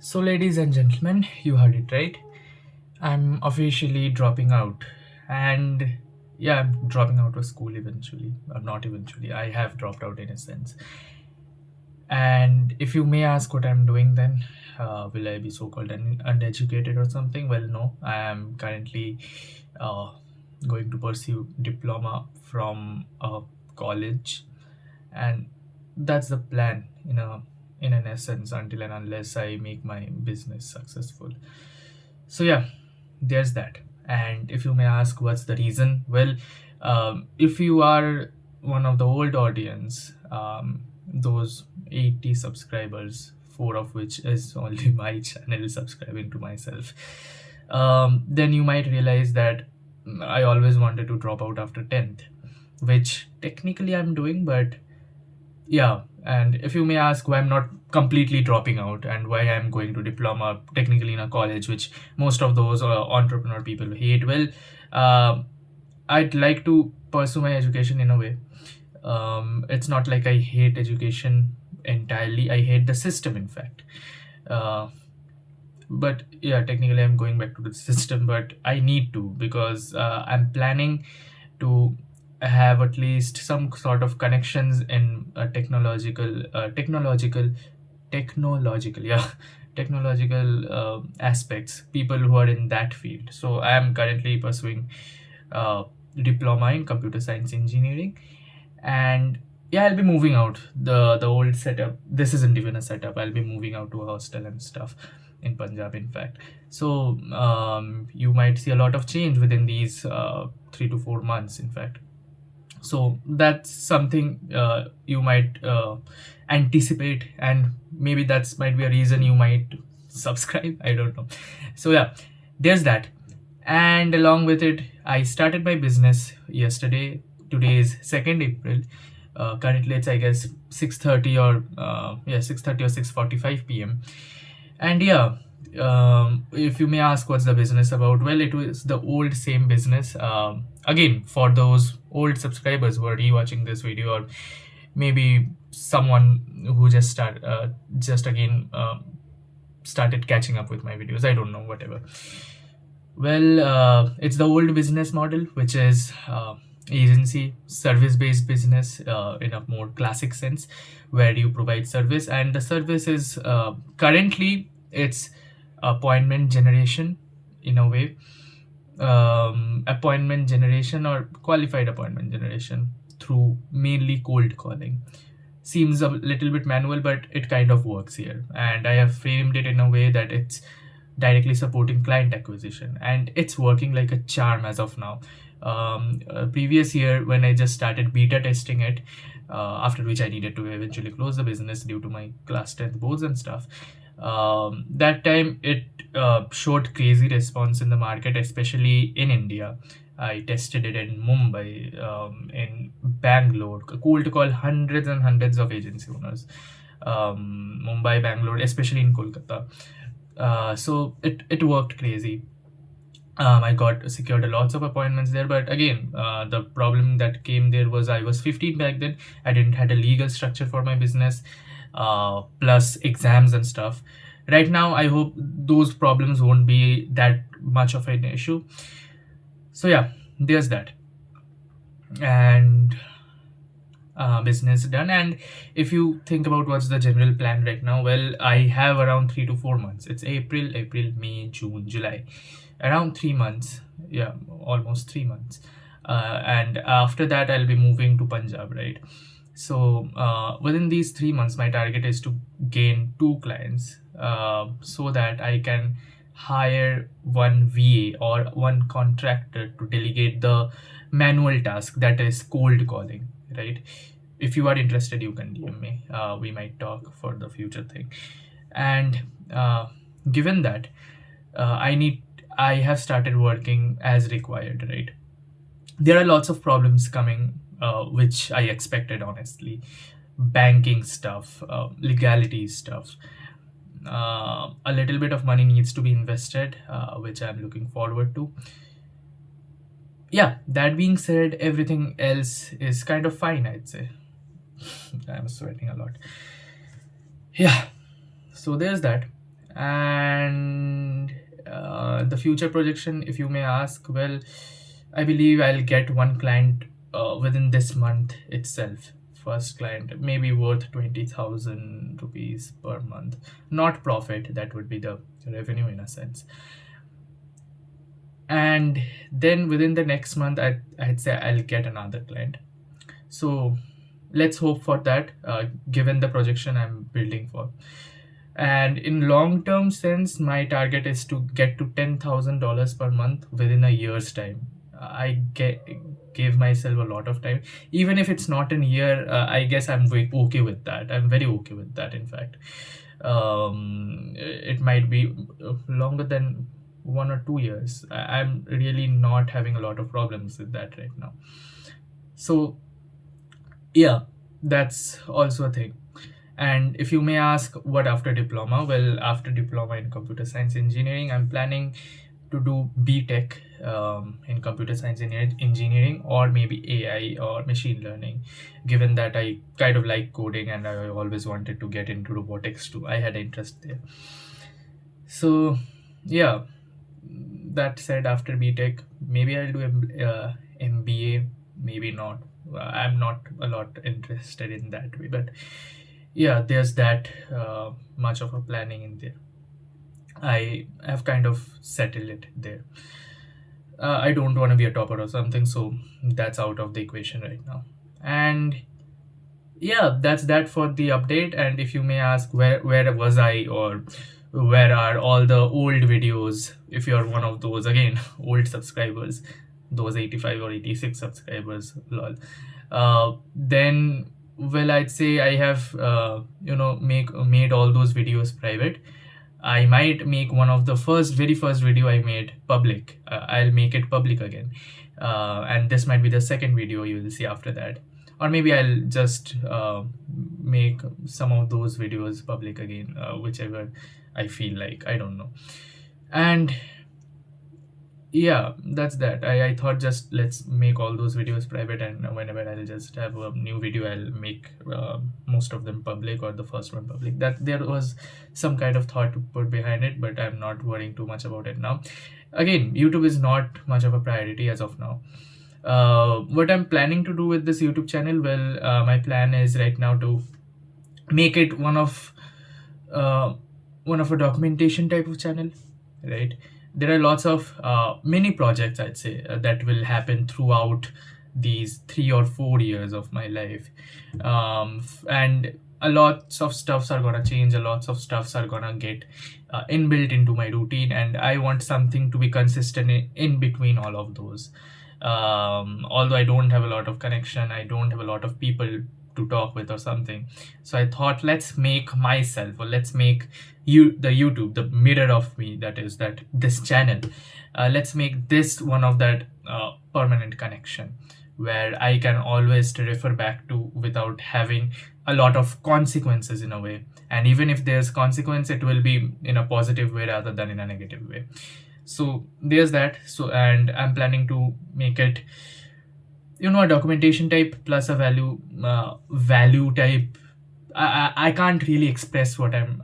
So, ladies and gentlemen, you heard it right. I'm officially dropping out. And yeah, I'm dropping out of school eventually. Or not eventually. I have dropped out in a sense. And if you may ask what I'm doing then, will I be so called uneducated or something? Well, no. I am currently uh, going to pursue diploma from a college. And that's the plan in an essence until and unless I make my business successful. So yeah, there's that. And if you may ask what's the reason, well, if you are one of the old audience, those 80 subscribers, four of which is only my channel subscribing to myself, then you might realize that I always wanted to drop out after 10th, which technically I'm doing, but yeah. And if you may ask why I'm not completely dropping out and why I'm going to diploma technically in a college, which most of those entrepreneur people hate, well, uh, I'd like to pursue my education in a way. It's not like I hate education entirely. I hate the system, in fact. Uh, but yeah, technically I'm going back to the system, but I need to because I'm planning to have at least some sort of connections in technological, yeah, technological aspects, people who are in that field. So I am currently pursuing uh, diploma in computer science engineering. And yeah, I'll be moving out the old setup. This isn't even a setup. I'll be moving out to a hostel and stuff in Punjab, in fact. So you might see a lot of change within these 3 to 4 months, in fact. So that's something you might anticipate, and maybe that's might be a reason you might subscribe. I don't know. So yeah, there's that. And along with it, I started my business yesterday. Today is 2nd April. Currently it's, I guess, 6:30 or 6:30 or 6:45 p.m. And yeah, if you may ask what's the business about, well, it was the old same business. Again, for those old subscribers who are rewatching this video, or maybe someone who just again started catching up with my videos. I don't know, whatever. Well, it's the old business model, which is agency service based business in a more classic sense, where you provide service, and the service is currently it's appointment generation in a way, appointment generation or qualified appointment generation through mainly cold calling. Seems a little bit manual, but it kind of works here. And I have framed it in a way that it's directly supporting client acquisition, and it's working like a charm as of now. Previous year, when I just started beta testing it, after which I needed to eventually close the business due to my class 10th boards and stuff. That time it showed crazy response in the market, especially in India. I tested it in Mumbai, in Bangalore, cold call hundreds and hundreds of agency owners. Mumbai, Bangalore, especially in Kolkata. So it worked crazy. I got secured a lots of appointments there, but again, the problem that came there was I was 15 back then. I didn't had a legal structure for my business, plus exams and stuff. Right now, I hope those problems won't be that much of an issue. So yeah, there's that. And business done. And if you think about what's the general plan right now, well, I have around 3 to 4 months. It's April, May, June, July, around 3 months. Yeah, almost 3 months. And after that, I'll be moving to Punjab, right? So within these 3 months, my target is to gain two clients, so that I can hire one VA or one contractor to delegate the manual task, that is cold calling, right? If you are interested, you can DM me. We might talk for the future thing. And given that, I have started working as required, right? There are lots of problems coming, which I expected, honestly. Banking stuff, legality stuff. A little bit of money needs to be invested, which I'm looking forward to. Yeah, that being said, everything else is kind of fine, I'd say. I'm sweating a lot. Yeah, so there's that. And the future projection, if you may ask, well, I believe I'll get one client within this month itself. First client, maybe worth 20,000 rupees per month. Not profit, that would be the revenue in a sense. And then within the next month, I'd say I'll get another client. So let's hope for that, given the projection I'm building for. And in long term sense, my target is to get to $10,000 per month within a year's time. Gave myself a lot of time. Even if it's not in a year, I guess I'm okay with that. I'm very okay with that, in fact. It might be longer than 1 or 2 years. I'm really not having a lot of problems with that right now. So yeah, that's also a thing. And if you may ask, what after diploma? Well, after diploma in computer science engineering, I'm planning to do BTech in computer science engineering, or maybe AI or machine learning, given that I kind of like coding and I always wanted to get into robotics too. I had interest there. So yeah, that said, after BTech, maybe I'll do MBA, maybe not. I'm not a lot interested in that way, but yeah, there's that much of a planning in there. I have kind of settled it there. I don't want to be a topper or something, so that's out of the equation right now. And yeah, that's that for the update. And if you may ask, where was I, or where are all the old videos, if you're one of those, again, old subscribers, those 85 or 86 subscribers, lol, then, well, I'd say I have made all those videos private. I might make one of the very first video I made public. I'll make it public again, and this might be the second video you will see after that. Or maybe I'll just make some of those videos public again, whichever I feel like. I don't know. And yeah, that's that. I thought, just let's make all those videos private, and whenever I'll just have a new video, I'll make most of them public, or the first one public. That there was some kind of thought to put behind it, but I'm not worrying too much about it now. Again, YouTube is not much of a priority as of now. What I'm planning to do with this YouTube channel, well, my plan is right now to make it one of a documentation type of channel, right? There are lots of mini projects, I'd say, that will happen throughout these 3 or 4 years of my life, and a lots of stuffs are gonna change. A lots of stuffs are gonna get inbuilt into my routine, and I want something to be consistent in between all of those. Although I don't have a lot of connection, I don't have a lot of people to talk with or something, so I thought, let's make myself, or let's make the YouTube, the mirror of me, that is that this channel, let's make this one of that permanent connection, where I can always refer back to without having a lot of consequences in a way. And even if there's consequence, it will be in a positive way rather than in a negative way. So there's that. So, and I'm planning to make it, a documentation type plus a value type. I can't really express what I'm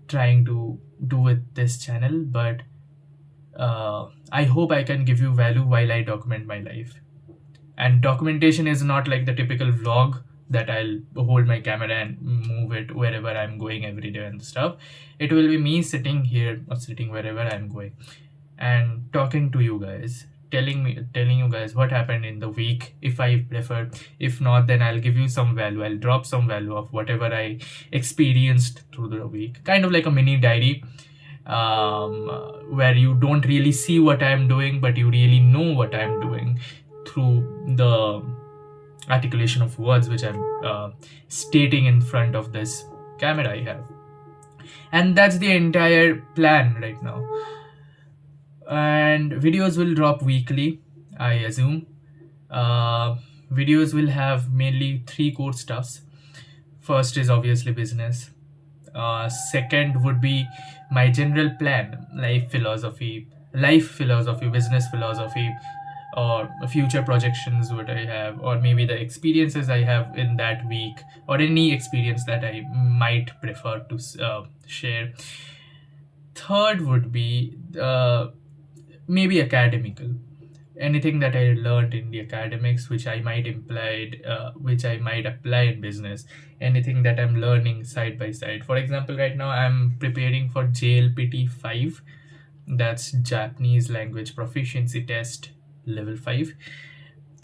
trying to do with this channel, but I hope I can give you value while I document my life. And documentation is not like the typical vlog that I'll hold my camera and move it wherever I'm going every day and stuff. It will be me sitting here or sitting wherever I'm going and talking to you guys, telling you guys what happened in the week, if I prefer. If not, then I'll give you some value. I'll drop some value of whatever I experienced through the week, kind of like a mini diary, where you don't really see what I'm doing, but you really know what I'm doing through the articulation of words which I'm stating in front of this camera I have. And that's the entire plan right now. And videos will drop weekly, I assume. Videos will have mainly three core stuffs. First is obviously business. Second would be my general plan, life philosophy, business philosophy, or future projections what I have, or maybe the experiences I have in that week, or any experience that I might prefer to share. Third would be maybe academical, anything that I learned in the academics, which I might apply in business. Anything that I'm learning side by side. For example, right now I'm preparing for JLPT 5, that's Japanese Language Proficiency Test Level 5.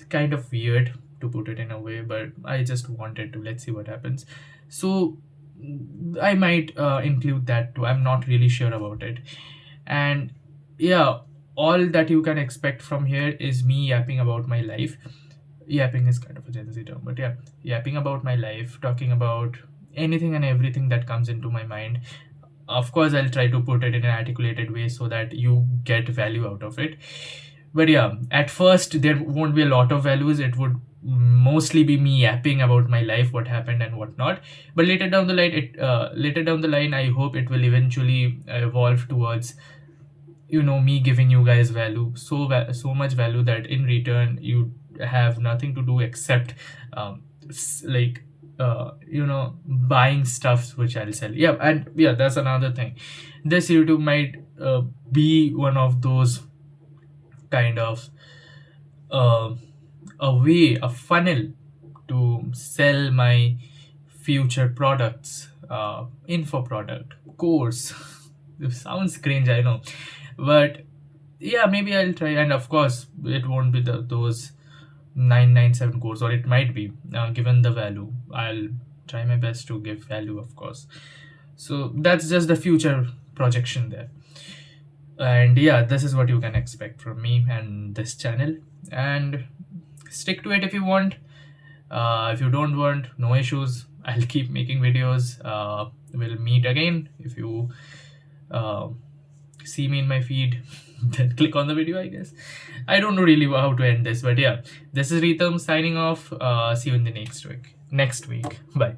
Kind of weird to put it in a way, but I just wanted to, let's see what happens. So I might include that too. I'm not really sure about it. And yeah, all that you can expect from here is me yapping about my life. Yapping is kind of a Gen Z term, but yeah, yapping about my life, talking about anything and everything that comes into my mind. Of course, I'll try to put it in an articulated way so that you get value out of it. But yeah, at first there won't be a lot of values. It would mostly be me yapping about my life, what happened and what not. But later down the line, I hope it will eventually evolve towards, me giving you guys value, so much value that in return you have nothing to do except like buying stuffs which I'll sell. Yeah, and yeah, that's another thing. This YouTube might be one of those kind of uh, a funnel to sell my future products, info product, course. It sounds cringe, I know, but yeah, maybe I'll try. And of course, it won't be those 997 course, or it might be. Given the value, I'll try my best to give value, of course. So that's just the future projection there. And yeah, this is what you can expect from me and this channel. And stick to it if you want. If you don't want, no issues. I'll keep making videos. We'll meet again. If you uh, see me in my feed, then click on the video, I guess. I don't know really how to end this, but yeah, this is Ritam signing off. See you in the next week. Bye.